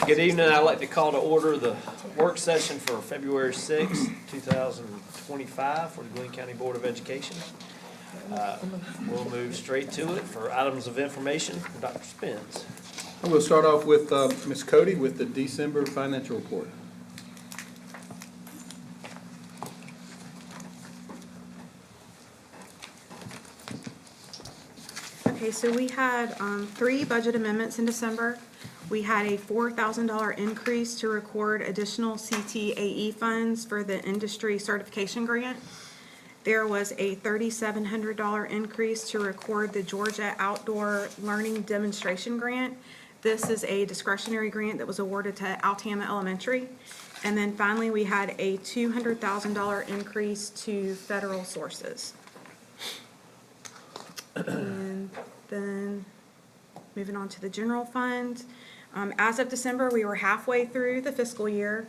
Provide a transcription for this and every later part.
Good evening. I'd like to call to order the work session for February 6, 2025 for the Glynn County Board of Education. We'll move straight to it for items of information. Dr. Spence. We'll start off with Ms. Cody with the December financial report. Okay, so we had 3 budget amendments in December. We had a $4,000 increase to record additional CTAE funds for the industry certification grant. There was a $3,700 increase to record the Georgia Outdoor Learning Demonstration Grant. This is a discretionary grant that was awarded to Altama Elementary. And then finally, we had a $200,000 increase to federal sources. And then moving on to the general fund. As of December, we were halfway through the fiscal year.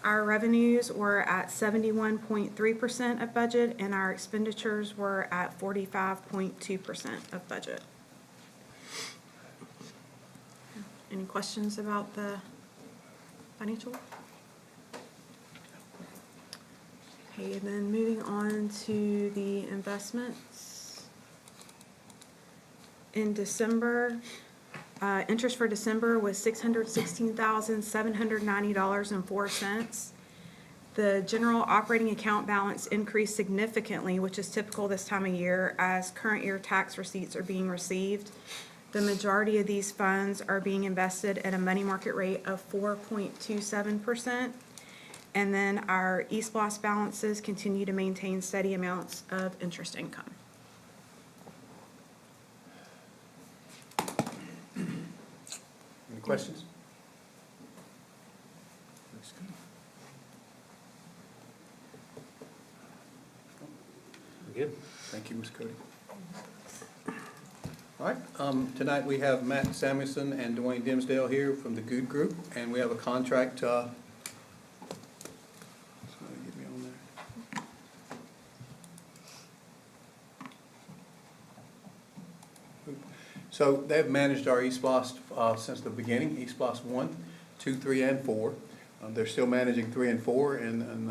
Our revenues were at 71.3% of budget, and our expenditures were at 45.2% of budget. Any questions about the financial? Okay, and then moving on to the investments. In December, interest for December was $616,790.04. The general operating account balance increased significantly, which is typical this time of year, as current year tax receipts are being received. The majority of these funds are being invested at a money market rate of 4.27%. And then our eSPLOS balances continue to maintain steady amounts of interest income. Any questions? Good. Thank you, Ms. Cody. All right, tonight we have Matt Samuelson and Dwayne Dimsdale here from the Good Group, and we have a contract. Somebody get me on there. So they've managed our eSPLOS since the beginning, eSPLOS 1, 2, 3, and 4. They're still managing 3 and 4, and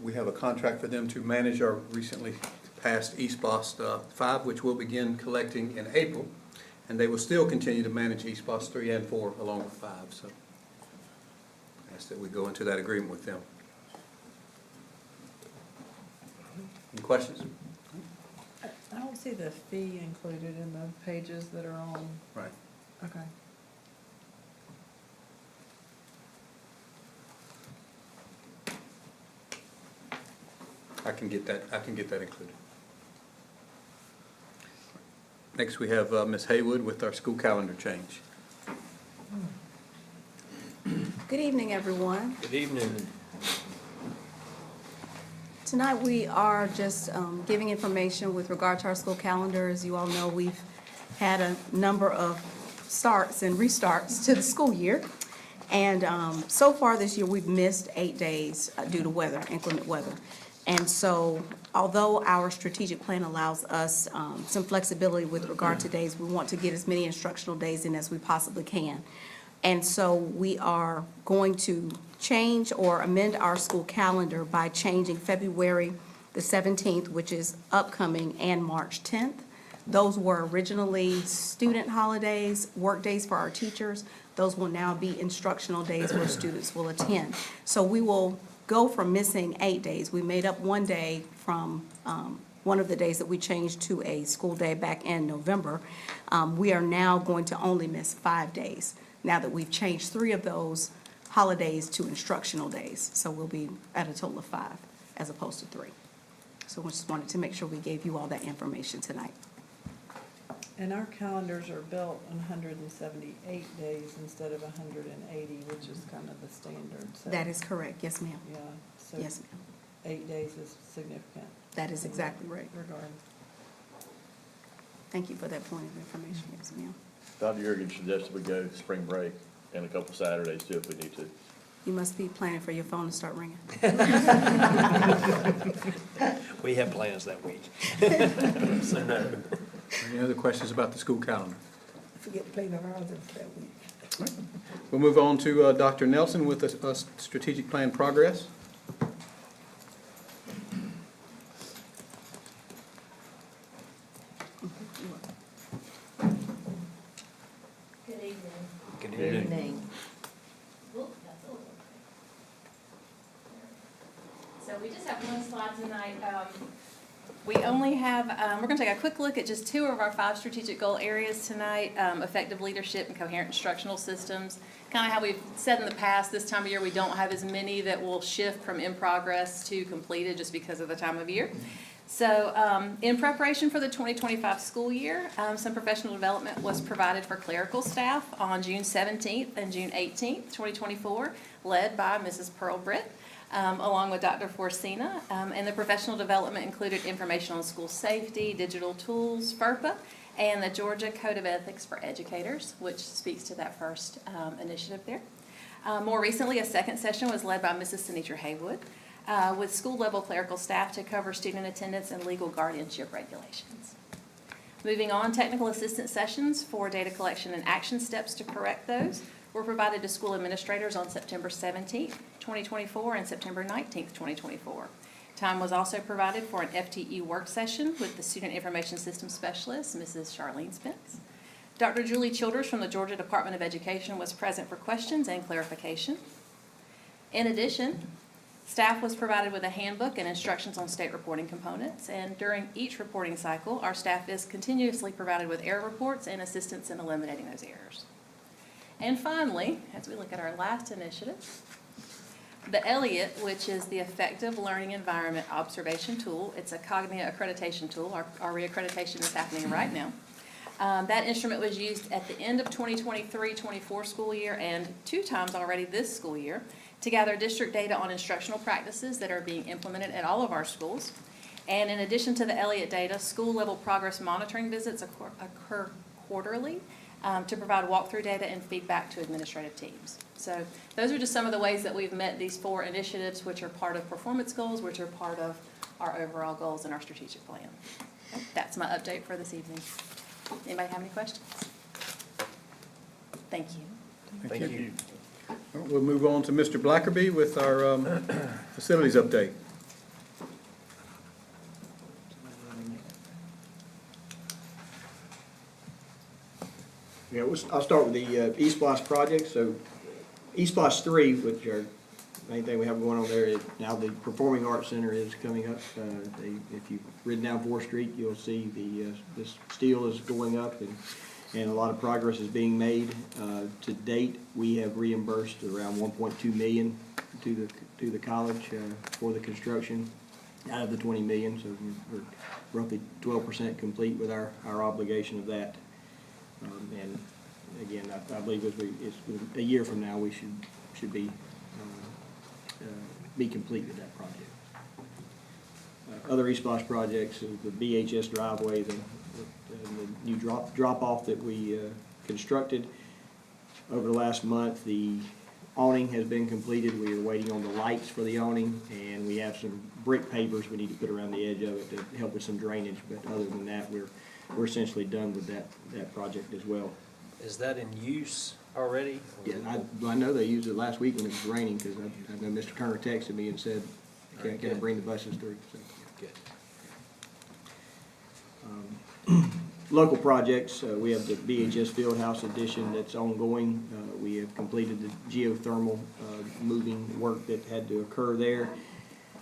we have a contract for them to manage our recently passed eSPLOS 5, which we'll begin collecting in April, and they will still continue to manage eSPLOS 3 and 4 along with 5. So I ask that we go into that agreement with them. Any questions? I don't see the fee included in the pages that are on. Right. Okay. I can get that included. Next, we have Ms. Haywood with our school calendar change. Good evening, everyone. Good evening. Tonight we are just giving information with regard to our school calendar. As you all know, we've had a number of starts and restarts to the school year. And so far this year, we've missed 8 days due to weather, inclement weather. And so although our strategic plan allows us some flexibility with regard to days, we want to get as many instructional days in as we possibly can. And so we are going to change or amend our school calendar by changing February the 17th, which is upcoming, and March 10th. Those were originally student holidays, work days for our teachers. Those will now be instructional days where students will attend. So we will go from missing 8 days. We made up 1 day from one of the days that we changed to a school day back in November. We are now going to only miss 5 days, now that we've changed 3 of those holidays to instructional days. So we'll be at a total of 5 as opposed to 3. So we just wanted to make sure we gave you all that information tonight. And our calendars are built on 178 days instead of 180, which is kind of the standard. So, That is correct. Yes, ma'am. yeah. So Yes, ma'am. 8 days is significant. That is exactly right. Regard. Thank you for that point of information. Yes, ma'am. Dr. Jurgen suggested we go spring break and a couple Saturdays too if we need to. You must be planning for your phone to start ringing. We have plans that week. So no. Any other questions about the school calendar? Forget to play the rounds that week. We'll move on to Dr. Nelson with a strategic plan progress. Good evening. Good Good evening. Name. Oop, that's a little. So we just have one slide tonight. We only have, we're gonna take a quick look at just 2 of our 5 strategic goal areas tonight, effective leadership and coherent instructional systems. Kind of how we've said in the past, this time of year, we don't have as many that will shift from in progress to completed just because of the time of year. So in preparation for the 2025 school year, some professional development was provided for clerical staff on June 17th and June 18th, 2024, led by Mrs. Pearl Britt, along with Dr. Forcina. And the professional development included information on school safety, digital tools, FERPA, and the Georgia Code of Ethics for Educators, which speaks to that first initiative there. More recently, a second session was led by Mrs. Sinitra Haywood, with school-level clerical staff to cover student attendance and legal guardianship regulations. Moving on, technical assistance sessions for data collection and action steps to correct those were provided to school administrators on September 17th, 2024, and September 19th, 2024. Time was also provided for an FTE work session with the Student Information Systems Specialist, Mrs. Charlene Spence. Dr. Julie Childers from the Georgia Department of Education was present for questions and clarification. In addition, staff was provided with a handbook and instructions on state reporting components, and during each reporting cycle, our staff is continuously provided with error reports and assistance in eliminating those errors. And finally, as we look at our last initiative, the Elliott, which is the Effective Learning Environment Observation Tool. It's a cognitive accreditation tool. Our reaccreditation is happening right now. That instrument was used at the end of 2023-24 school year and 2 times already this school year to gather district data on instructional practices that are being implemented at all of our schools. And in addition to the Elliott data, school-level progress monitoring visits occur quarterly to provide walkthrough data and feedback to administrative teams. So those are just some of the ways that we've met these 4 initiatives, which are part of performance goals, which are part of our overall goals in our strategic plan. Okay, that's my update for this evening. Anybody have any questions? Thank you. Thank you. All right, we'll move on to Mr. Blackerby with our facilities update. Yeah, I'll start with the eSplosh project. So eSplosh 3, which are main thing we have going on there, is now the Performing Arts Center is coming up. If you've ridden down 4th Street, you'll see the steel is going up and a lot of progress is being made. To date, we have reimbursed around $1.2 million to the college for the construction out of the $20 million. So we're roughly 12% complete with our obligation of that. And again, I believe it's a year from now, we should be complete with that project. Other eSplosh projects, the BHS driveway, the new drop-off that we constructed over the last month. The awning has been completed. We are waiting on the lights for the awning, and we have some brick pavers we need to put around the edge of it to help with some drainage. But other than that, we're essentially done with that project as well. Is that in use already? Yeah, I know they used it last week when it was raining, because I know Mr. Turner texted me and said, can I bring the buses through? So, Good. local projects, we have the BHS Fieldhouse addition that's ongoing. We have completed the geothermal moving work that had to occur there,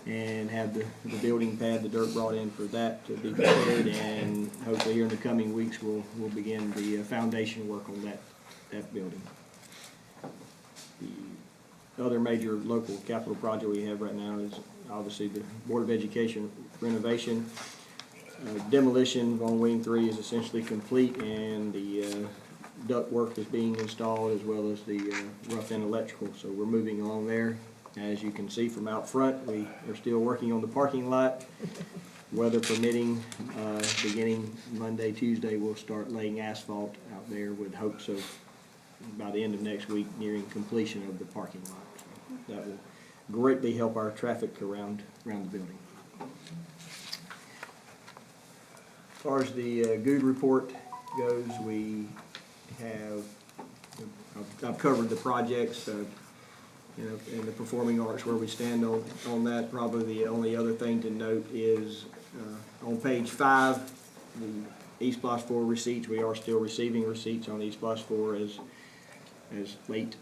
and have the building pad, the dirt brought in for that to be prepared, and hopefully here in the coming weeks, we'll begin the foundation work on that building. The other major local capital project we have right now is obviously the Board of Education renovation. Demolition on Wing 3 is essentially complete, and the duct work is being installed, as well as the rough end electrical, so we're moving along there. As you can see from out front, we are still working on the parking lot. Weather permitting, beginning Monday, Tuesday, we'll start laying asphalt out there with hopes of, by the end of next week, nearing completion of the parking lot. So that will greatly help our traffic around the building. far as the good report goes, we have, I've covered the projects, in the performing arts where we stand on that. Probably the only other thing to note is on page 5, the East Plus 4 receipts, we are still receiving receipts on East Plus 4 as late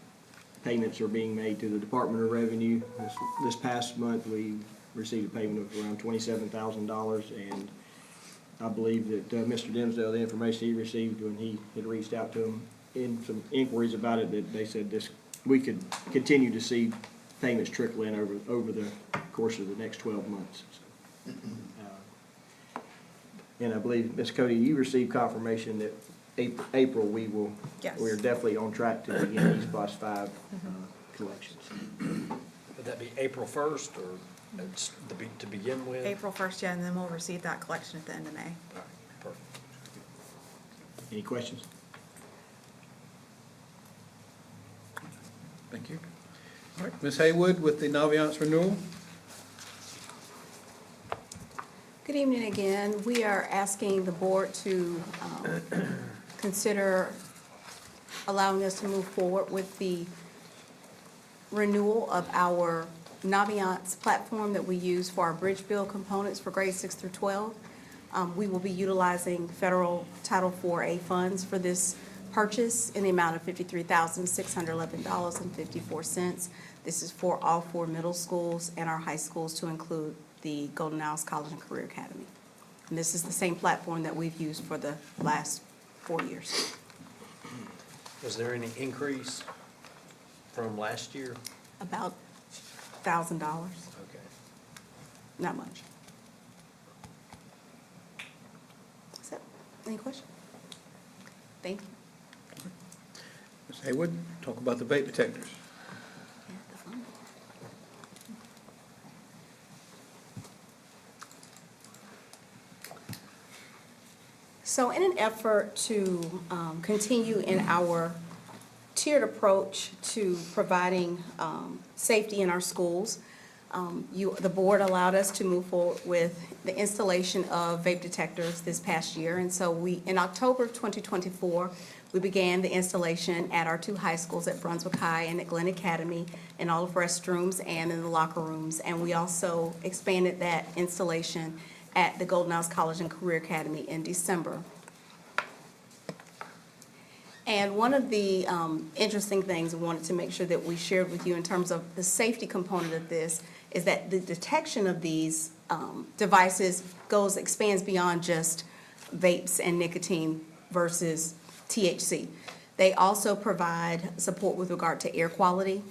payments are being made to the Department of Revenue. This past month, we received a payment of around $27,000, and I believe that Mr. Dimsdale, the information he received when he had reached out to him in some inquiries about it, that they said we could continue to see payments trickle in over the course of the next 12 months. And I believe, Ms. Cody, you received confirmation that April, Yes. we're definitely on track to begin East Plus 5 collections. Would that be April 1st or to begin with? April 1st, yeah, and then we'll receive that collection at the end of May. All right, perfect. Any questions? Thank you. All right, Ms. Haywood with the Naviance renewal. Good evening again. We are asking the board to consider allowing us to move forward with the renewal of our Naviance platform that we use for our bridge bill components for grades 6 through 12. We will be utilizing federal Title IV-A funds for this purchase in the amount of $53,611.54. This is for all 4 middle schools and our high schools, to include the Golden Isles College and Career Academy. And this is the same platform that we've used for the last 4 years. Was there any increase from last year? About $1,000, Okay. not much. That's it. Any questions? Thank you. Ms. Haywood, talk about the vape detectors. So in an effort to continue in our tiered approach to providing safety in our schools, the board allowed us to move forward with the installation of vape detectors this past year. And so in October of 2024, we began the installation at our 2 high schools, at Brunswick High and at Glynn Academy, in all of restrooms and in the locker rooms. And we also expanded that installation at the Golden Isles College and Career Academy in December. And one of the interesting things I wanted to make sure that we shared with you in terms of the safety component of this is that the detection of these devices expands beyond just vapes and nicotine versus THC. They also provide support with regard to air quality,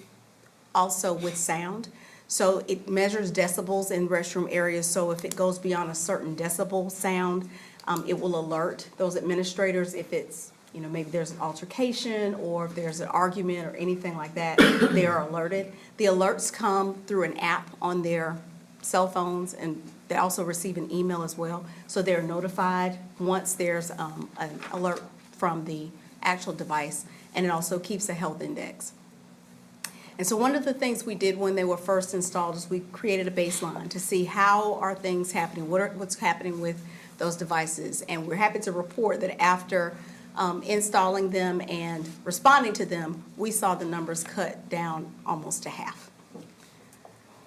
also with sound. So it measures decibels in restroom areas, so if it goes beyond a certain decibel sound, it will alert those administrators if it's, maybe there's an altercation or if there's an argument or anything like that, they are alerted. The alerts come through an app on their cell phones, and they also receive an email as well. So they're notified once there's an alert from the actual device, and it also keeps a health index. And so one of the things we did when they were first installed is we created a baseline to see how are things happening, what's happening with those devices. And we're happy to report that after installing them and responding to them, we saw the numbers cut down almost to half.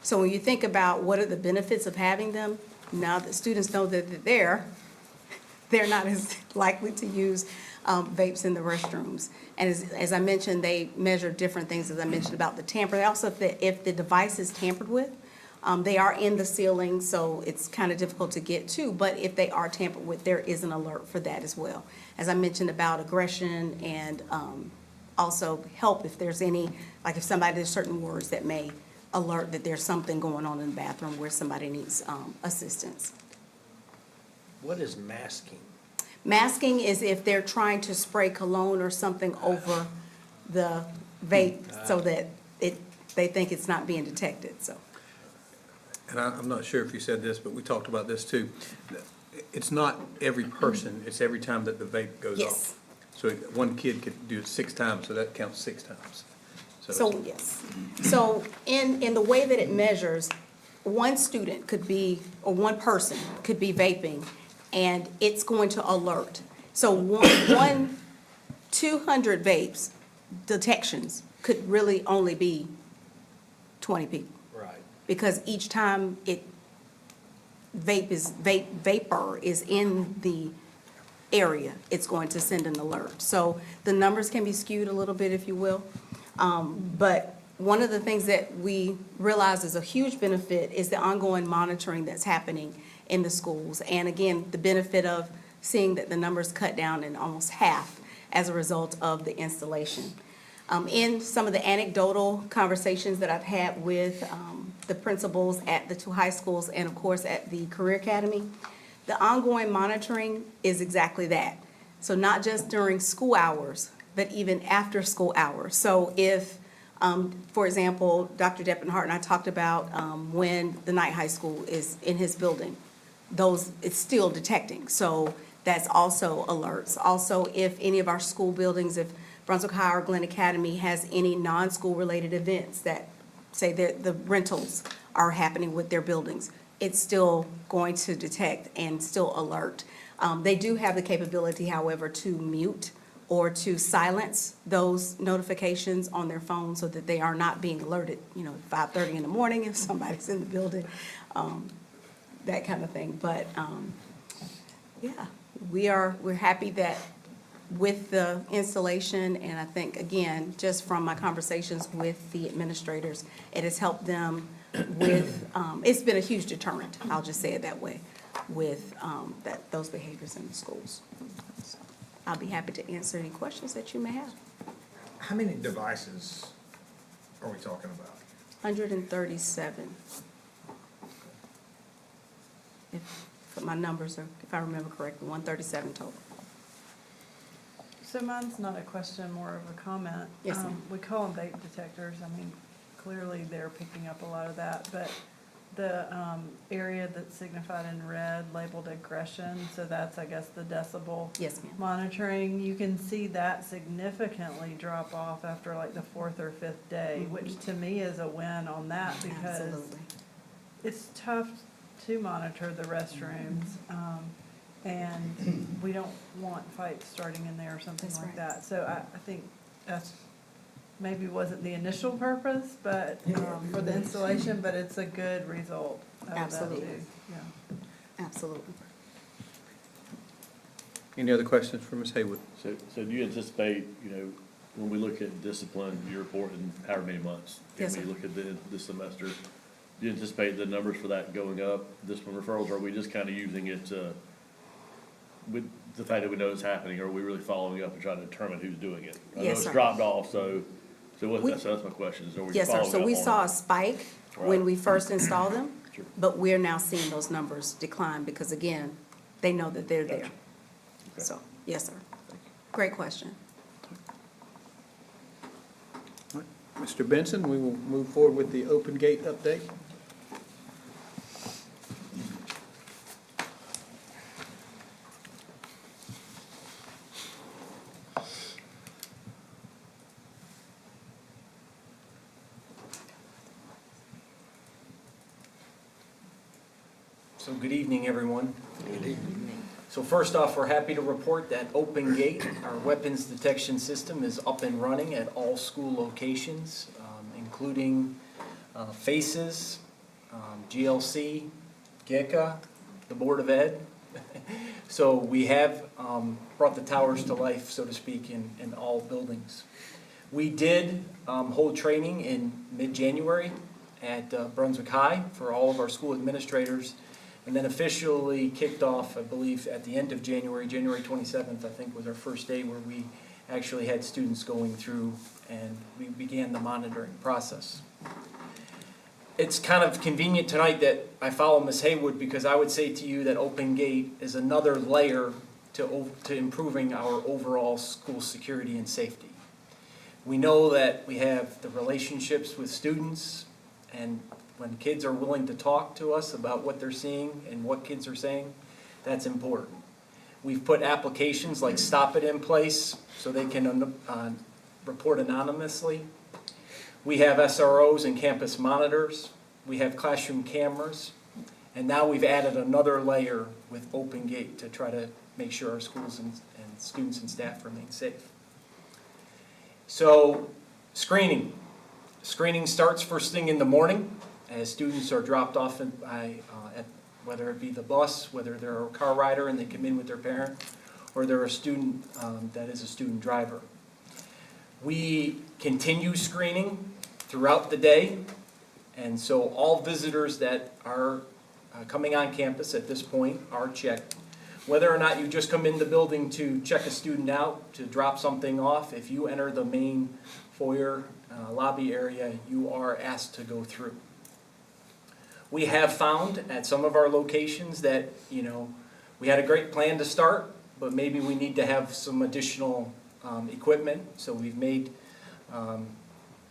So when you think about what are the benefits of having them, now that students know that they're not as likely to use vapes in the restrooms. And as I mentioned, they measure different things, as I mentioned about the tamper. They also, if the device is tampered with, they are in the ceiling, so it's kind of difficult to get to. But if they are tampered with, there is an alert for that as well. As I mentioned about aggression and also help if there's any, like if somebody, there's certain words that may alert that there's something going on in the bathroom where somebody needs assistance. What is masking? Masking is if they're trying to spray cologne or something over the vape so that they think it's not being detected, so. And I'm not sure if you said this, but we talked about this too. It's not every person, it's every time that the vape goes Yes. off. So one kid could do it 6 times, so that counts 6 times. So, yes. So in the way that it measures, one student could be, or one person could be vaping and it's going to alert. So 200 vapes detections could really only be 20 people. Right. Because each time vapor is in the area, it's going to send an alert. So the numbers can be skewed a little bit, if you will. But one of the things that we realize is a huge benefit is the ongoing monitoring that's happening in the schools. And again, the benefit of seeing that the numbers cut down in almost half as a result of the installation. In some of the anecdotal conversations that I've had with the principals at the two high schools and of course at the Career Academy, the ongoing monitoring is exactly that. So not just during school hours, but even after school hours. So if, for example, Dr. Deppenhart and I talked about when the night high school is in his building, it's still detecting. So that's also alerts. Also, if any of our school buildings, if Brunswick High or Glynn Academy has any non-school related events that, say, the rentals are happening with their buildings, it's still going to detect and still alert. They do have the capability, however, to mute or to silence those notifications on their phone so that they are not being alerted, at 5:30 in the morning if somebody's in the building, that kind of thing. But, yeah, we're happy that with the installation, and I think, again, just from my conversations with the administrators, it has helped them with, it's been a huge deterrent, I'll just say it that way, with those behaviors in the schools. So I'll be happy to answer any questions that you may have. How many devices are we talking about? 137. If my numbers are, if I remember correctly, 137 total. So mine's not a question, more of a comment. Yes, ma'am. We call them vape detectors. I mean, clearly they're picking up a lot of that, but the area that's signified in red labeled aggression, so that's, I guess, the decibel Yes, ma'am. monitoring, you can see that significantly drop off after like the 4th or 5th day, which to me is a win on that because Absolutely. it's tough to monitor the restrooms, and we don't want fights starting in there or something That's like right. that. So I think that's, maybe wasn't the initial purpose, but, for the installation, but it's a good result of that Absolutely. too. Yeah. Absolutely. Any other questions for Ms. Haywood? So do you anticipate, when we look at discipline, you report in however many months? Yes, And sir. we look at this semester, do you anticipate the numbers for that going up, discipline referrals, or are we just kind of using it with the fact that we know it's happening, or are we really following up and trying to determine who's doing it? I know Yes, it's sir. dropped off, so We- that's my question, is are we Yes, sir. following So up we on saw it? a spike when Right. we first installed them, Sure. but we're now seeing those numbers decline because, again, they know that they're there. Gotcha. Okay. So, yes, sir. Great question. All right. Mr. Benson, we will move forward with the open gate update. So good evening, everyone. Good evening. So first off, we're happy to report that Open Gate, our weapons detection system, is up and running at all school locations, including FACES, GLC, GECA, the Board of Ed. So we have brought the towers to life, so to speak, in all buildings. We did hold training in mid-January at Brunswick High for all of our school administrators, and then officially kicked off, I believe, at the end of January, January 27th, I think, was our first day where we actually had students going through and we began the monitoring process. It's kind of convenient tonight that I follow Ms. Haywood because I would say to you that Open Gate is another layer to improving our overall school security and safety. We know that we have the relationships with students, and when kids are willing to talk to us about what they're seeing and what kids are saying, that's important. We've put applications like Stop It in place so they can report anonymously. We have SROs and campus monitors. We have classroom cameras. And now we've added another layer with Open Gate to try to make sure our schools and students and staff remain safe. So, screening. Screening starts first thing in the morning as students are dropped off whether it be the bus, whether they're a car rider and they come in with their parent, or they're a student that is a student driver. We continue screening throughout the day, and so all visitors that are coming on campus at this point are checked. Whether or not you just come in the building to check a student out, to drop something off, if you enter the main foyer lobby area, you are asked to go through. We have found at some of our locations that, we had a great plan to start, but maybe we need to have some additional equipment. So we've made a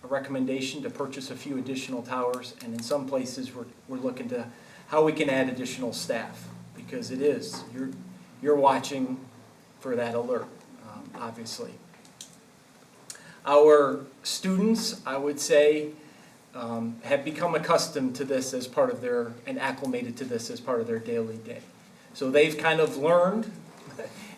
recommendation to purchase a few additional towers, and in some places we're looking to how we can add additional staff, because it is, you're watching for that alert, obviously. Our students, I would say, have become accustomed to this as part of and acclimated to this as part of their daily day. So they've kind of learned,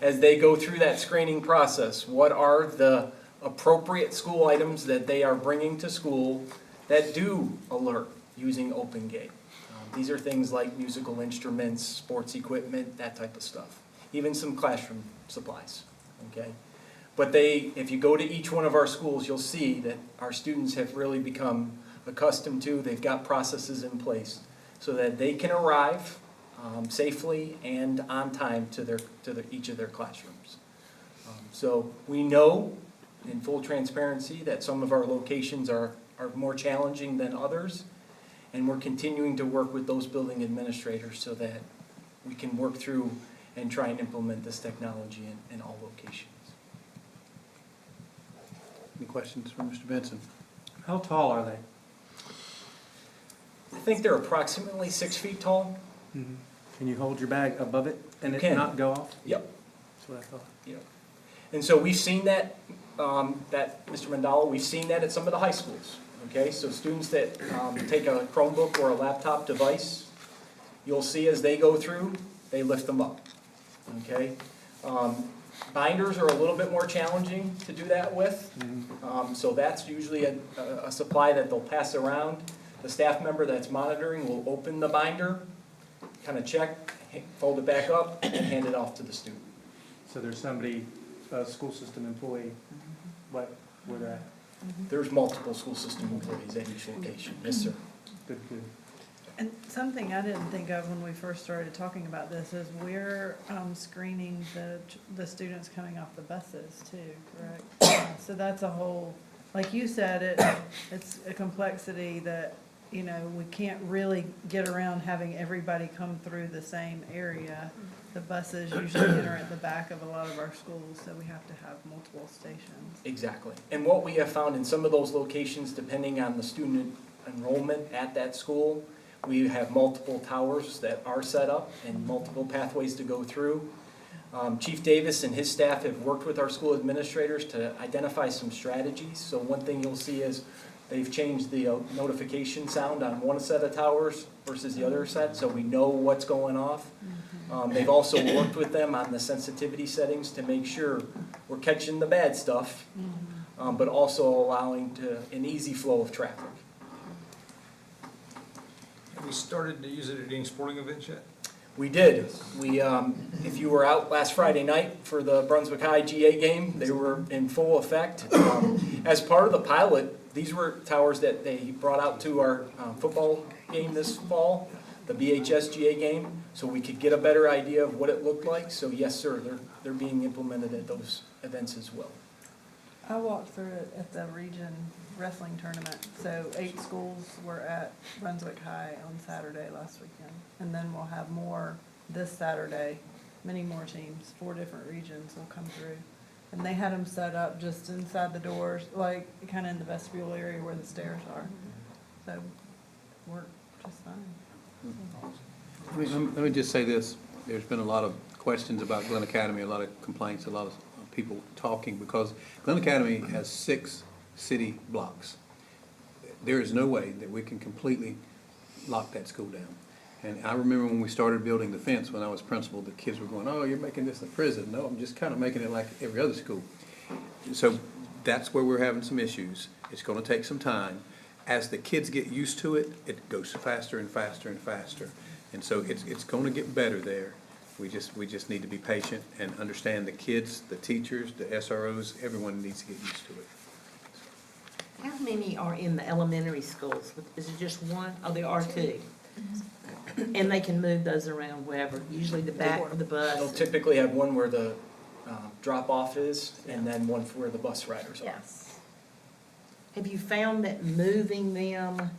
as they go through that screening process, what are the appropriate school items that they are bringing to school that do alert using Open Gate. These are things like musical instruments, sports equipment, that type of stuff. Even some classroom supplies, okay? But if you go to each one of our schools, you'll see that our students have really become accustomed to, they've got processes in place so that they can arrive safely and on time to each of their classrooms. So we know, in full transparency, that some of our locations are more challenging than others, and we're continuing to work with those building administrators so that we can work through and try and implement this technology in all locations. Any questions for Mr. Benson? How tall are they? I think they're approximately 6 feet tall. Can you hold your bag above it and You it can. not go off? Yep. That's what I thought. Yep. And so we've seen that, Mr. Mandala, we've seen that at some of the high schools. Okay, so students that take a Chromebook or a laptop device, you'll see as they go through, they lift them up. Okay, binders are a little bit more challenging to do that with. So that's usually a supply that they'll pass around. The staff member that's monitoring will open the binder, kind of check, fold it back up, and hand it off to the student. So there's somebody, a school system employee, where they're at? There's multiple school system employees at each location. Yes, sir. Good, good. And something I didn't think of when we first started talking about this is we're screening the students coming off the buses too, correct? So that's a whole, like you said, it's a complexity that, we can't really get around having everybody come through the same area. The buses usually enter at the back of a lot of our schools, so we have to have multiple stations. Exactly. And what we have found in some of those locations, depending on the student enrollment at that school, we have multiple towers that are set up and multiple pathways to go through. Chief Davis and his staff have worked with our school administrators to identify some strategies. So one thing you'll see is they've changed the notification sound on one set of towers versus the other set, so we know what's going off. They've also worked with them on the sensitivity settings to make sure we're catching the bad stuff, but also allowing an easy flow of traffic. Have we started to use it at any sporting events yet? We did. If you were out last Friday night for the Brunswick High GA game, they were in full effect. As part of the pilot, these were towers that they brought out to our football game this fall, the BHS GA game, so we could get a better idea of what it looked like. So yes, sir, they're being implemented at those events as well. I walked through it at the region wrestling tournament. So 8 schools were at Brunswick High on Saturday last weekend. And then we'll have more this Saturday, many more teams, 4 different regions will come through. And they had them set up just inside the doors, like kind of in the vestibule area where the stairs are. So worked just fine. Let me just say this. There's been a lot of questions about Glynn Academy, a lot of complaints, a lot of people talking, because Glynn Academy has 6 city blocks. There is no way that we can completely lock that school down. And I remember when we started building the fence, when I was principal, the kids were going, oh, you're making this a prison. No, I'm just kind of making it like every other school. So that's where we're having some issues. It's gonna take some time. As the kids get used to it, it goes faster and faster and faster. And so it's gonna get better there. We just need to be patient and understand the kids, the teachers, the SROs, everyone needs to get used to it. How many are in the elementary schools? Is it just one? Oh, there are two. And they can move those around wherever, usually the back of the They'll bus. typically have one where the drop-off is, and then one for where the bus riders are. Yes. Have you found that moving them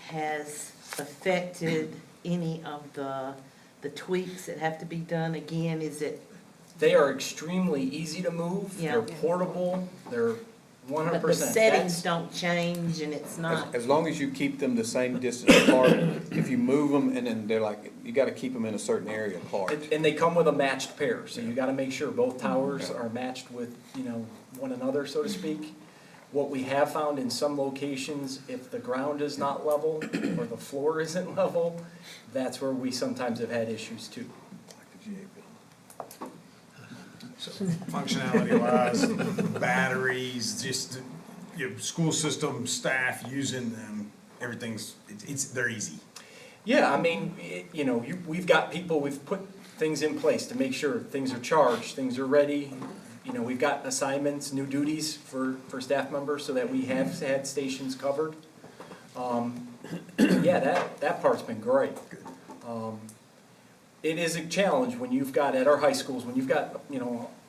has affected any of the tweaks that have to be done? Again, is it, They are extremely easy to move, they're Yeah. portable, they're 100%. but the settings That's- don't change and it's not? As long as you keep them the same distance apart, if you move them and then they're like, you gotta keep them in a certain area apart. And they come with a matched pair, so you gotta make sure both towers are matched with, one another, so to speak. What we have found in some locations, if the ground is not level or the floor isn't level, that's where we sometimes have had issues too. So functionality wise, batteries, just, school system staff using them, everything's, they're easy. Yeah, I mean, we've got people, we've put things in place to make sure things are charged, things are ready. We've got assignments, new duties for staff members so that we have had stations covered. Yeah, that part's been great. It is a challenge when you've got, at our high schools, when you've got,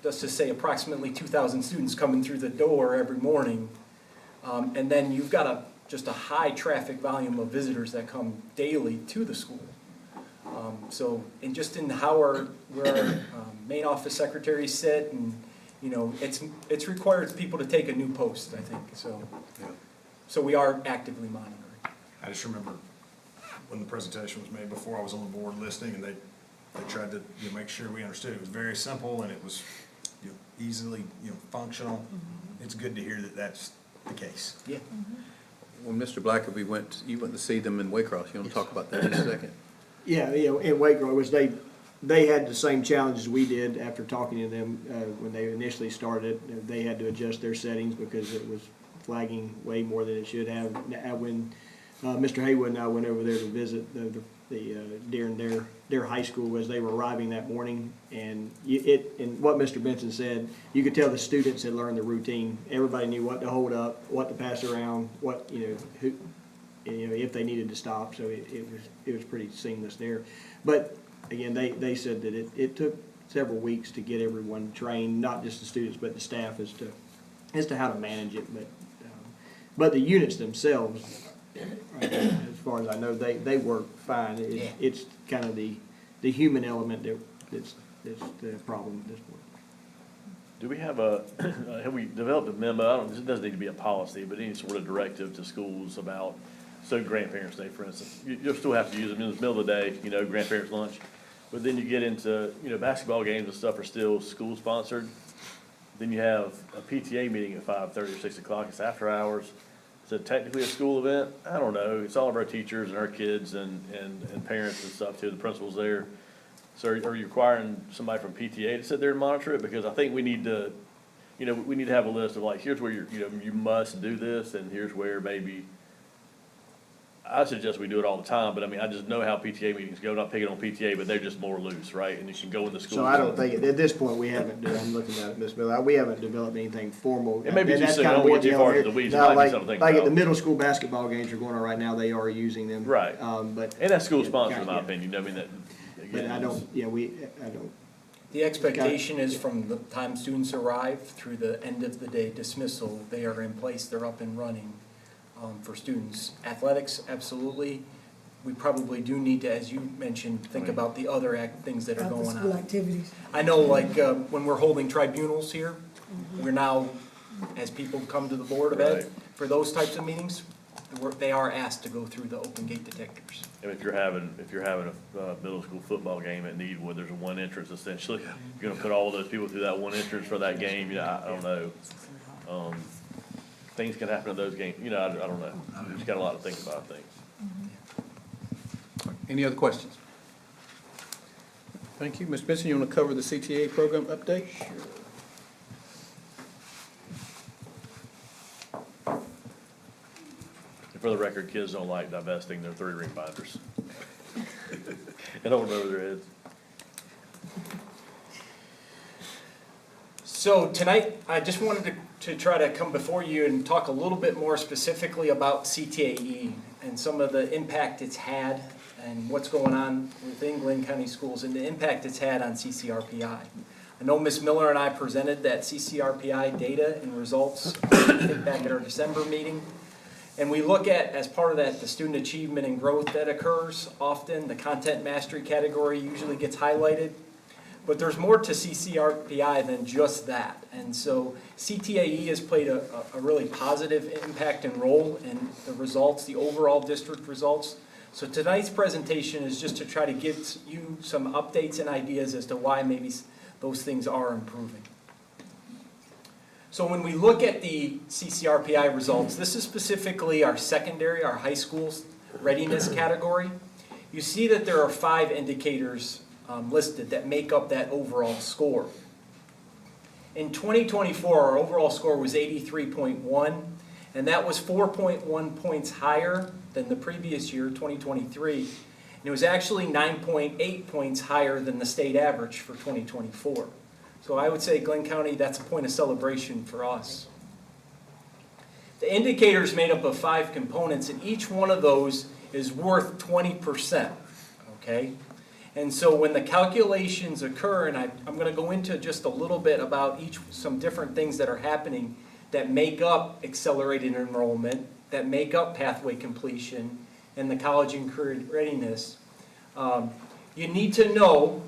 let's just say approximately 2,000 students coming through the door every morning. And then you've got just a high traffic volume of visitors that come daily to the school. And just in where our main office secretaries sit, and, it's required people to take a new post, I think, so. Yeah. So we are actively monitoring. I just remember when the presentation was made before I was on the board listening, and they tried to make sure we understood. It was very simple and it was easily functional. It's good to hear that that's the case. Yeah. When Mr. Blackerby you went to see them in Waycross. You wanna talk about that in a second? Yeah, in Waycross, which they had the same challenges we did after talking to them, when they initially started. They had to adjust their settings because it was flagging way more than it should have. When Mr. Haywood and I went over there to visit during their high school as they were arriving that morning, and and what Mr. Benson said, you could tell the students had learned the routine. Everybody knew what to hold up, what to pass around, what, who, if they needed to stop, so it was pretty seamless there. But again, they said that it took several weeks to get everyone trained, not just the students, but the staff as to how to manage it. But the units themselves, as far as I know, they work fine. It's kind of the human element that's the problem at this point. Do we have have we developed a memo, it doesn't need to be a policy, but any sort of directive to schools about, so grandparents' day, for instance, you'll still have to use them in the middle of the day, grandparents' lunch, but then you get into, basketball games and stuff are still school-sponsored. Then you have a PTA meeting at 5:30 or 6 o'clock, it's after hours. Is it technically a school event? I don't know, it's all of our teachers and our kids and parents and stuff too, the principals there. So are you requiring somebody from PTA to sit there and monitor it? Because I think we need to, we need to have a list of like, here's where you must do this, and here's where maybe, I suggest we do it all the time, but I mean, I just know how PTA meetings go, not picking on PTA, but they're just more loose, right? And you can go in the school. So I don't think, at this point, we haven't, I'm looking at it, Ms. Miller, we haven't developed anything formal. It may be And too that's soon, kinda I don't what want too the far into other- the weeds, it No, might be like- something to think Like at the about. middle school basketball games are going on right now, they are using them. Right. But. And that's school sponsored, in my Yeah. opinion, I mean, that, But again. I don't, I don't. The expectation is from the time students arrive through the end of the day dismissal, they are in place, they're up and running for students. Athletics, absolutely. We probably do need to, as you mentioned, think about the other things that are going After-school on. activities. I know, like, when we're holding tribunals here, we're now, as people come to the Board of Ed, Right. for those types of meetings, they are asked to go through the open gate detectors. And if you're having a middle school football game at Needwood, there's one entrance essentially. You're gonna put all those people through that one entrance for that game, I don't know. Things can happen in those games, I don't know. You just got a lot to think about, I think. Any other questions? Thank you. Ms. Benson, you want to cover the CTA program update? And for the record, kids don't like divesting their 3-ring binders. It don't over their heads. So tonight, I just wanted to try to come before you and talk a little bit more specifically about CTAE and some of the impact it's had and what's going on within Glynn County Schools and the impact it's had on CCRPI. I know Ms. Miller and I presented that CCRPI data and results, I think back at our December meeting. And we look at, as part of that, the student achievement and growth that occurs often. The content mastery category usually gets highlighted. But there's more to CCRPI than just that. And so CTAE has played a really positive impact and role in the results, the overall district results. So tonight's presentation is just to try to give you some updates and ideas as to why maybe those things are improving. So when we look at the CCRPI results, this is specifically our secondary, our high school readiness category. You see that there are 5 indicators listed that make up that overall score. In 2024, our overall score was 83.1, and that was 4.1 points higher than the previous year, 2023. And it was actually 9.8 points higher than the state average for 2024. So I would say Glynn County, that's a point of celebration for us. The indicator is made up of 5 components, and each one of those is worth 20%, okay? And so when the calculations occur, and I'm going to go into just a little bit about some different things that are happening that make up accelerated enrollment, that make up pathway completion, and the college and career readiness, you need to know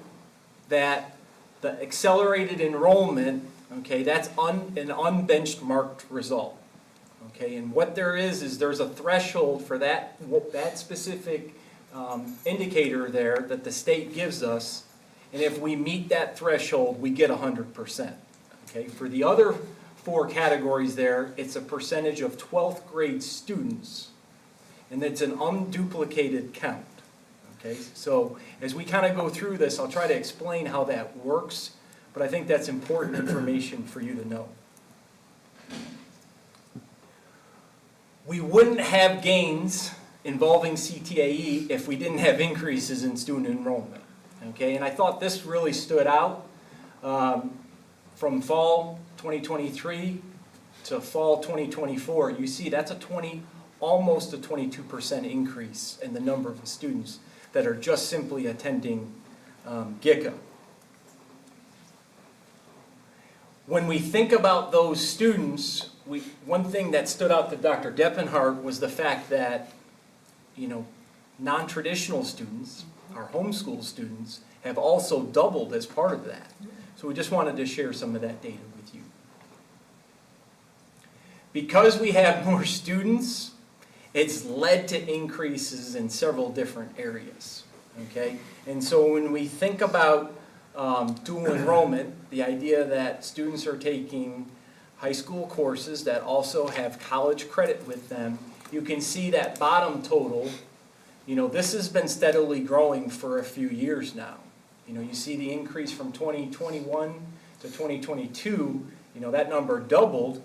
that the accelerated enrollment, okay, that's an unbenchmarked result. Okay, and what there is there's a threshold for that specific indicator there that the state gives us, and if we meet that threshold, we get 100%. Okay, for the other 4 categories there, it's a percentage of 12th grade students, and it's an unduplicated count. Okay, so as we kind of go through this, I'll try to explain how that works, but I think that's important information for you to know. We wouldn't have gains involving CTAE if we didn't have increases in student enrollment. Okay, and I thought this really stood out from fall 2023 to fall 2024. You see that's almost a 22% increase in the number of students that are just simply attending GICA. When we think about those students, one thing that stood out to Dr. Deppenhart was the fact that, non-traditional students, our homeschool students, have also doubled as part of that. So we just wanted to share some of that data with you. Because we have more students, it's led to increases in several different areas, okay? And so when we think about dual enrollment, the idea that students are taking high school courses that also have college credit with them, you can see that bottom total, this has been steadily growing for a few years now. You see the increase from 2021 to 2022, that number doubled,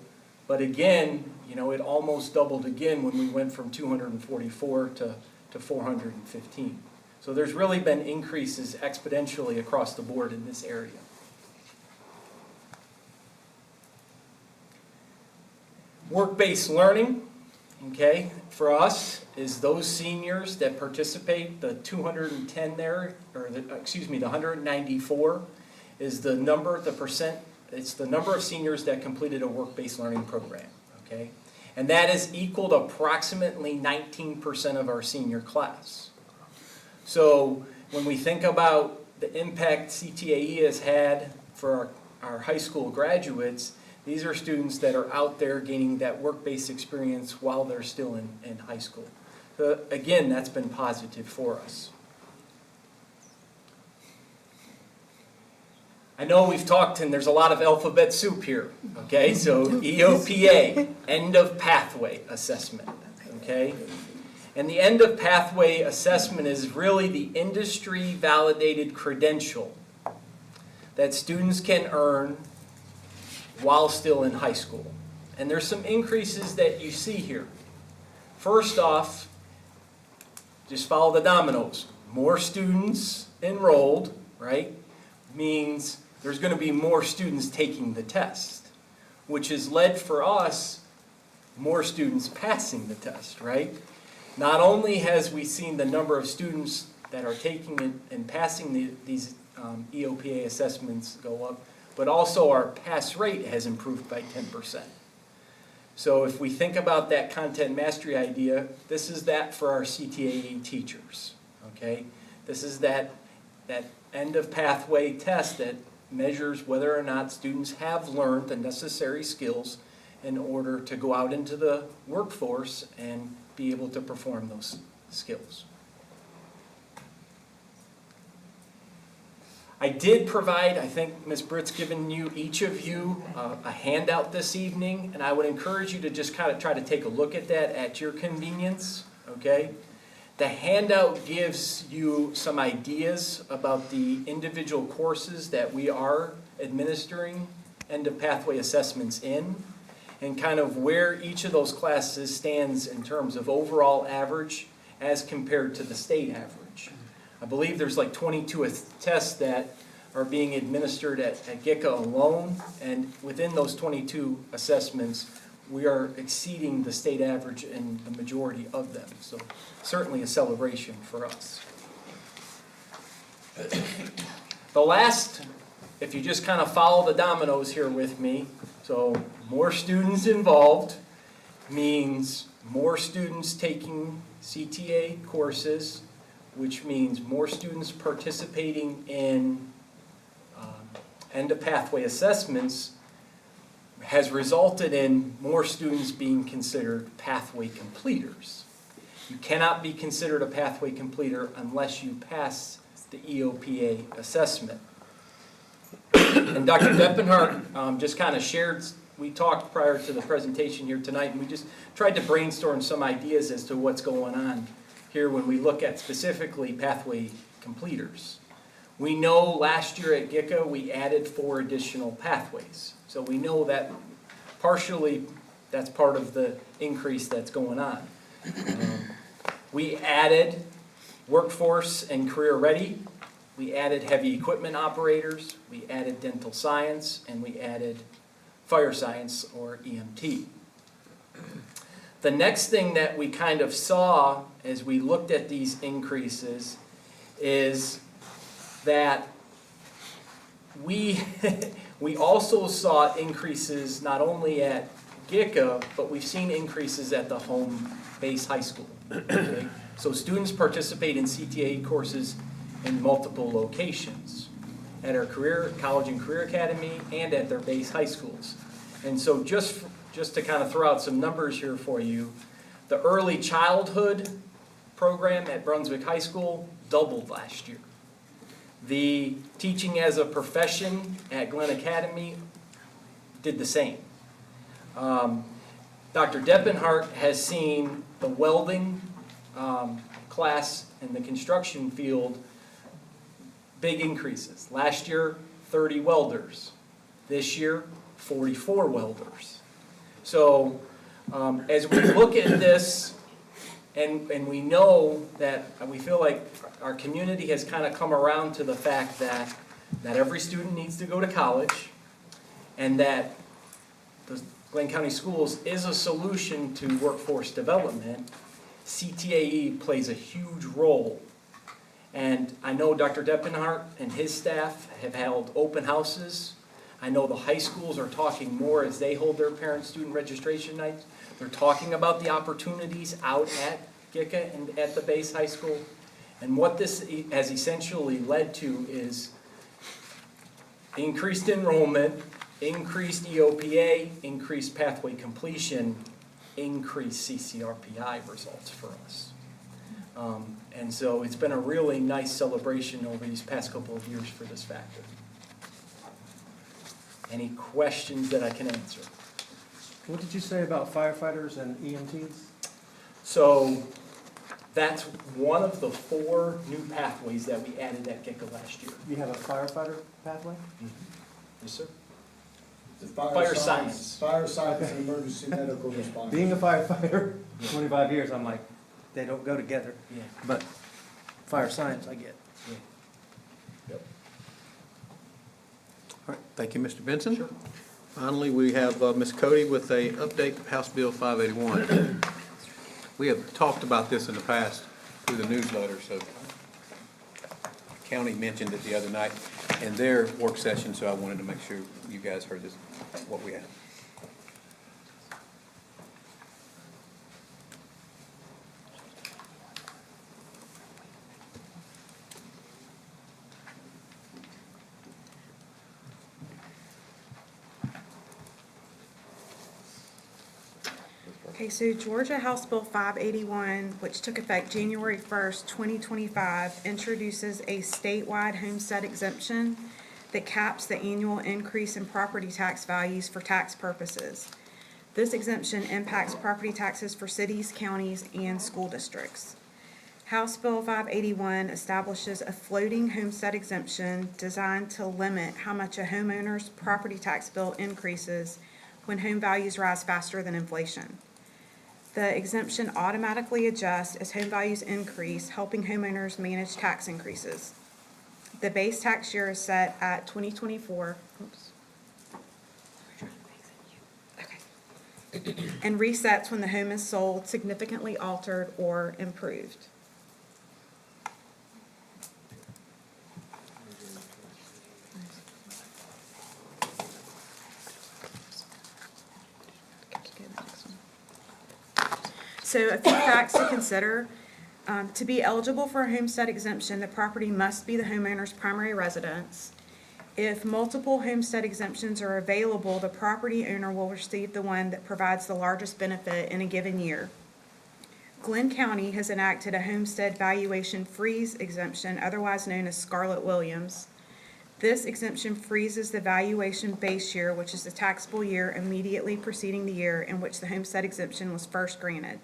but again, it almost doubled again when we went from 244 to 415. So there's really been increases exponentially across the board in this area. Work-based learning, okay, for us is those seniors that participate, the 210 there, or the 194 is the number, it's the number of seniors that completed a work-based learning program, okay? And that is equal to approximately 19% of our senior class. So when we think about the impact CTAE has had for our high school graduates, these are students that are out there gaining that work-based experience while they're still in high school. So again, that's been positive for us. I know we've talked, and there's a lot of alphabet soup here, okay? So EOPA, end of pathway assessment, okay? And the end of pathway assessment is really the industry-validated credential that students can earn while still in high school. And there's some increases that you see here. First off, just follow the dominoes. More students enrolled, right, means there's going to be more students taking the test, which has led for us more students passing the test, right? Not only has we seen the number of students that are taking it and passing these EOPA assessments go up, but also our pass rate has improved by 10%. So if we think about that content mastery idea, this is that for our CTAE teachers, okay? This is that end of pathway test that measures whether or not students have learned the necessary skills in order to go out into the workforce and be able to perform those skills. I did provide, I think Ms. Britt's given you, each of you, a handout this evening, and I would encourage you to just kind of try to take a look at that at your convenience, okay? The handout gives you some ideas about the individual courses that we are administering end of pathway assessments in, and kind of where each of those classes stands in terms of overall average as compared to the state average. I believe there's like 22 tests that are being administered at GICA alone, and within those 22 assessments, we are exceeding the state average in the majority of them. So certainly a celebration for us. The last, if you just kind of follow the dominoes here with me, so more students involved means more students taking CTA courses, which means more students participating in end of pathway assessments, has resulted in more students being considered pathway completers. You cannot be considered a pathway completer unless you pass the EOPA assessment. And Dr. Deppenhart just kind of shared, we talked prior to the presentation here tonight, and we just tried to brainstorm some ideas as to what's going on here when we look at specifically pathway completers. We know last year at GICA we added 4 additional pathways. So we know that partially that's part of the increase that's going on. We added workforce and career ready. We added heavy equipment operators. We added dental science, and we added fire science or EMT. The next thing that we kind of saw as we looked at these increases is that we also saw increases not only at GICA, but we've seen increases at the home base high school. Okay? So students participate in CTA courses in multiple locations, at our college and career academy and at their base high schools. And so just to kind of throw out some numbers here for you, the early childhood program at Brunswick High School doubled last year. The teaching as a profession at Glynn Academy did the same. Dr. Deppenhart has seen the welding class in the construction field, big increases. Last year, 30 welders. This year, 44 welders. So as we look at this, and we know that we feel like our community has kind of come around to the fact that not every student needs to go to college, and that the Glynn County Schools is a solution to workforce development. CTAE plays a huge role. And I know Dr. Deppenhart and his staff have held open houses. I know the high schools are talking more as they hold their parent-student registration nights. They're talking about the opportunities out at GICA and at the base high school. And what this has essentially led to is increased enrollment, increased EOPA, increased pathway completion, increased CCRPI results for us. And so it's been a really nice celebration over these past couple of years for this factor. Any questions that I can answer? What did you say about firefighters and EMTs? So That's one of the 4 new pathways that we added at GECA last year. You have a firefighter pathway? Yes, sir. The Fire science. Fire science and emergency medical response. Being a firefighter, 25 years, I'm like, they don't go together. Yeah. But fire science, I get. All right, thank you, Mr. Benson. Finally, we have Ms. Cody with a update of House Bill 581. We have talked about this in the past through the newsletter, so county mentioned it the other night in their work session, so I wanted to make sure you guys heard this, what we have. Okay, so Georgia House Bill 581, which took effect January 1st, 2025, introduces a statewide homestead exemption that caps the annual increase in property tax values for tax purposes. This exemption impacts property taxes for cities, counties, and school districts. House Bill 581 establishes a floating homestead exemption designed to limit how much a homeowner's property tax bill increases when home values rise faster than inflation. The exemption automatically adjusts as home values increase, helping homeowners manage tax increases. The base tax year is set at 2024. Okay. And resets when the home is sold, significantly altered, or improved. So a few facts to consider. To be eligible for a homestead exemption, the property must be the homeowner's primary residence. If multiple homestead exemptions are available, the property owner will receive the one that provides the largest benefit in a given year. Glynn County has enacted a homestead valuation freeze exemption, otherwise known as Scarlett Williams. This exemption freezes the valuation base year, which is the taxable year immediately preceding the year in which the homestead exemption was first granted.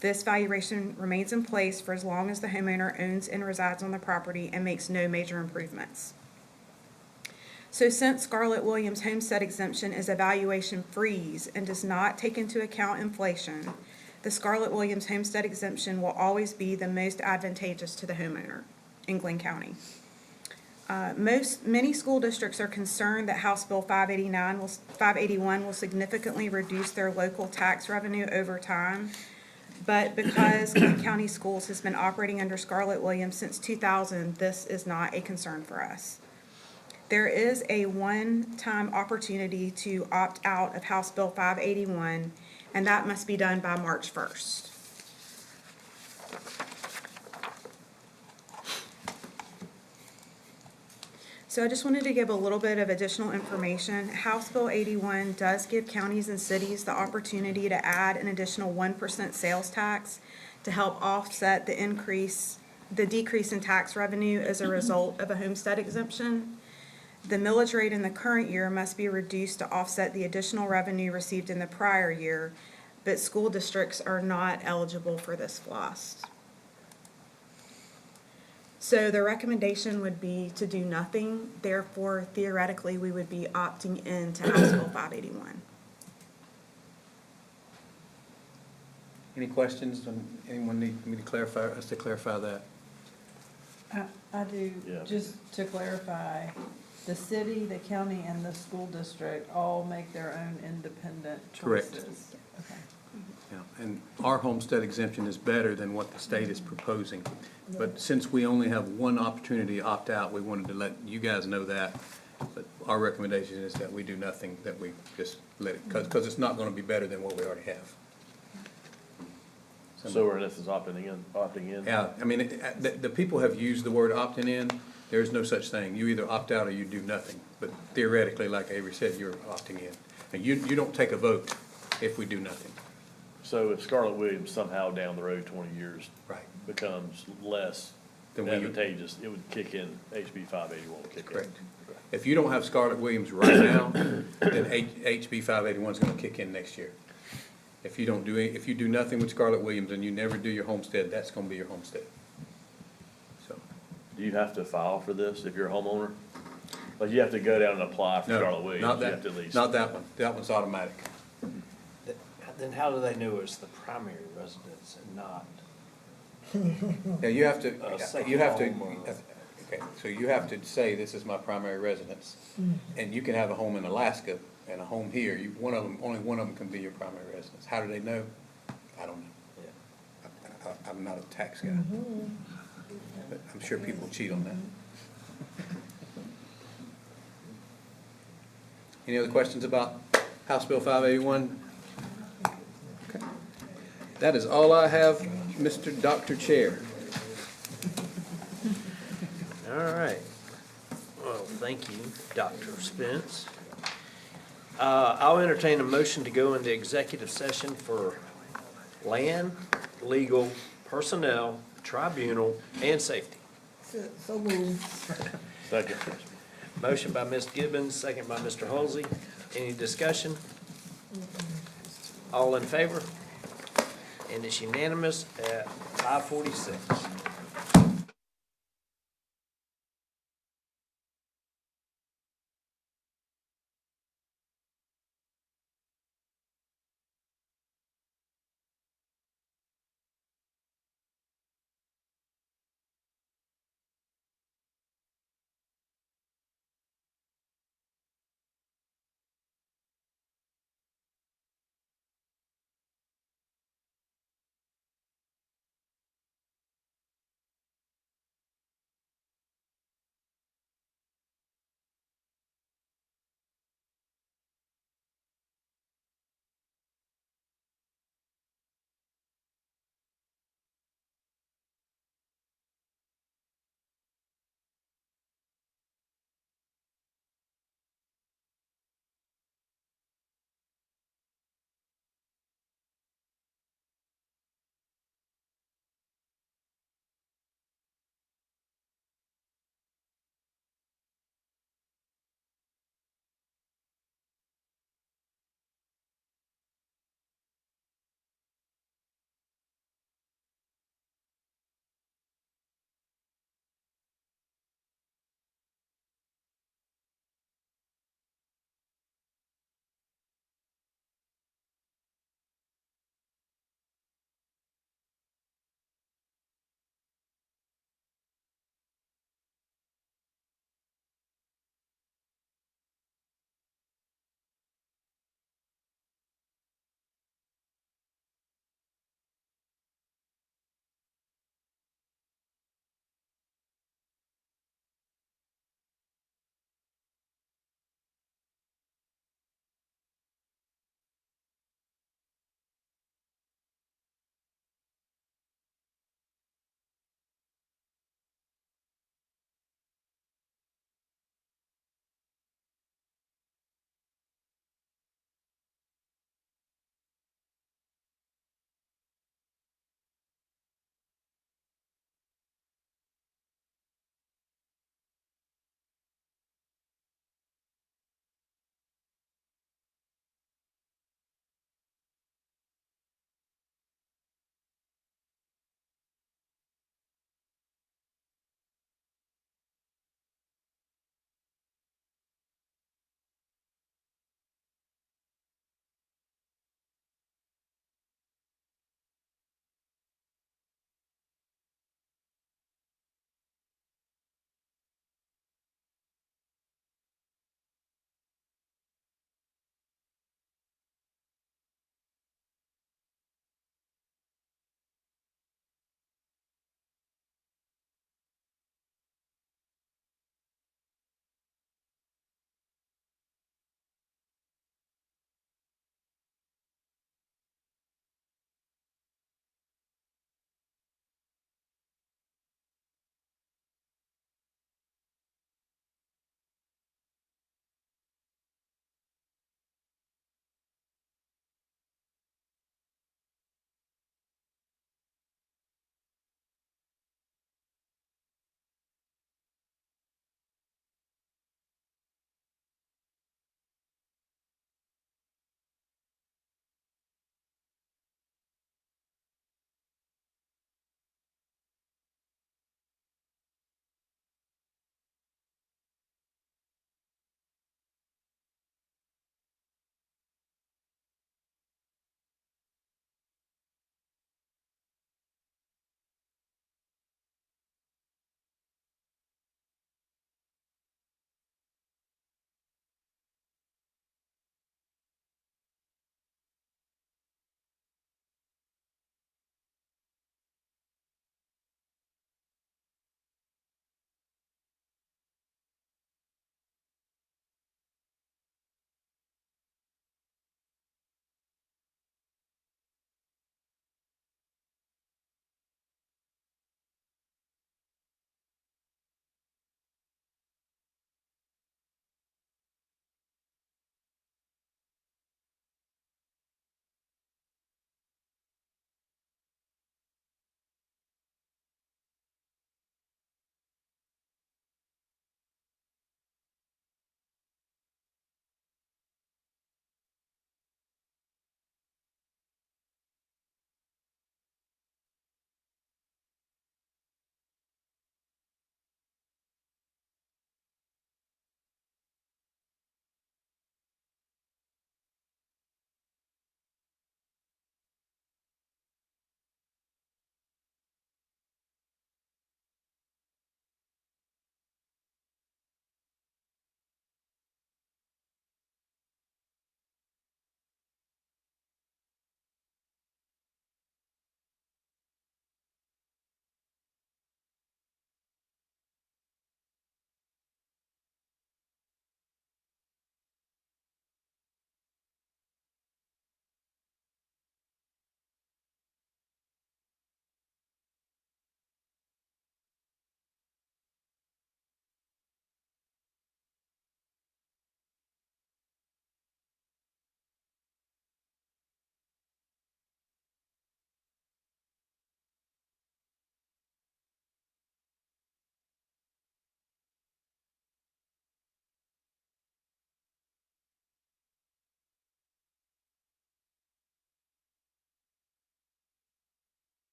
This valuation remains in place for as long as the homeowner owns and resides on the property and makes no major improvements. So since Scarlett Williams' homestead exemption is a valuation freeze and does not take into account inflation, the Scarlett Williams homestead exemption will always be the most advantageous to the homeowner in Glynn County. Many school districts are concerned that House Bill 581 will significantly reduce their local tax revenue over time. But because Glynn County Schools has been operating under Scarlett Williams since 2000, this is not a concern for us. There is a one-time opportunity to opt out of House Bill 581, and that must be done by March 1st. So I just wanted to give a little bit of additional information. House Bill 81 does give counties and cities the opportunity to add an additional 1% sales tax to help offset the decrease in tax revenue as a result of a homestead exemption. The millage rate in the current year must be reduced to offset the additional revenue received in the prior year, but school districts are not eligible for this floss. So the recommendation would be to do nothing, therefore theoretically, we would be opting into House Bill 581. Any questions? Anyone need me to clarify that? I do, Yeah. just to clarify, the city, the county, and the school district all make their own independent choices. Correct. Okay. Yeah, and our homestead exemption is better than what the state is proposing. But since we only have one opportunity to opt out, we wanted to let you guys know that. But our recommendation is that we do nothing, that we just let it, because it's not gonna be better than what we already have. So we're in essence opting in? Yeah, I mean, the people have used the word opting in. There is no such thing. You either opt out or you do nothing. But theoretically, like Avery said, you're opting in. And you don't take a vote if we do nothing. So if Scarlett Williams somehow down the road 20 years Right. becomes less Then we- advantageous, it would kick in, HB 581 would kick in. Correct. If you don't have Scarlett Williams right now, then HB 581 is gonna kick in next year. If you don't do any, if you do nothing with Scarlett Williams and you never do your homestead, that's gonna be your homestead. So, Do you have to file for this if you're a homeowner? Like, you have to go down and apply for no, Charlotte Williams, not you have to that, at least. not that one. That one's automatic. Then how do they know it's the primary residence and not? Now, you have to, second you have to, home or- okay, so you have to say, this is my primary residence. And you can have a home in Alaska and a home here. You, one of them, only one of them can be your primary residence. How do they know? I don't know. I'm not a tax guy. But I'm sure people cheat on that. Any other questions about House Bill 581? Okay. That is all I have, Mr. Dr. Chair. All right. Well, thank you, Dr. Spence. I'll entertain a motion to go into executive session for land, legal, personnel, tribunal, and safety. So moved. Second. Motion by Ms. Gibbons, second by Mr. Halsey. Any discussion? All in favor? And it's unanimous at 5:46.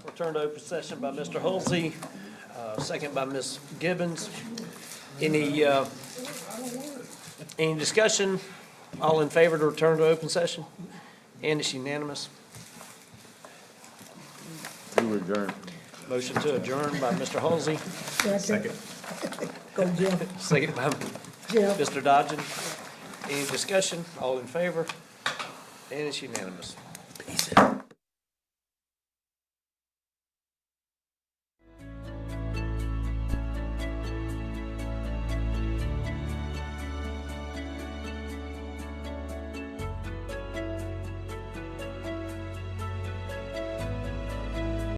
Return to open session by Mr. Hulsey, second by Ms. Gibbons. Any discussion? All in favor to return to open session? And it's unanimous. We were adjourned. Motion to adjourn by Mr. Hulsey, Second. second by Mr. Dodgen. Any discussion? All in favor? And it's unanimous.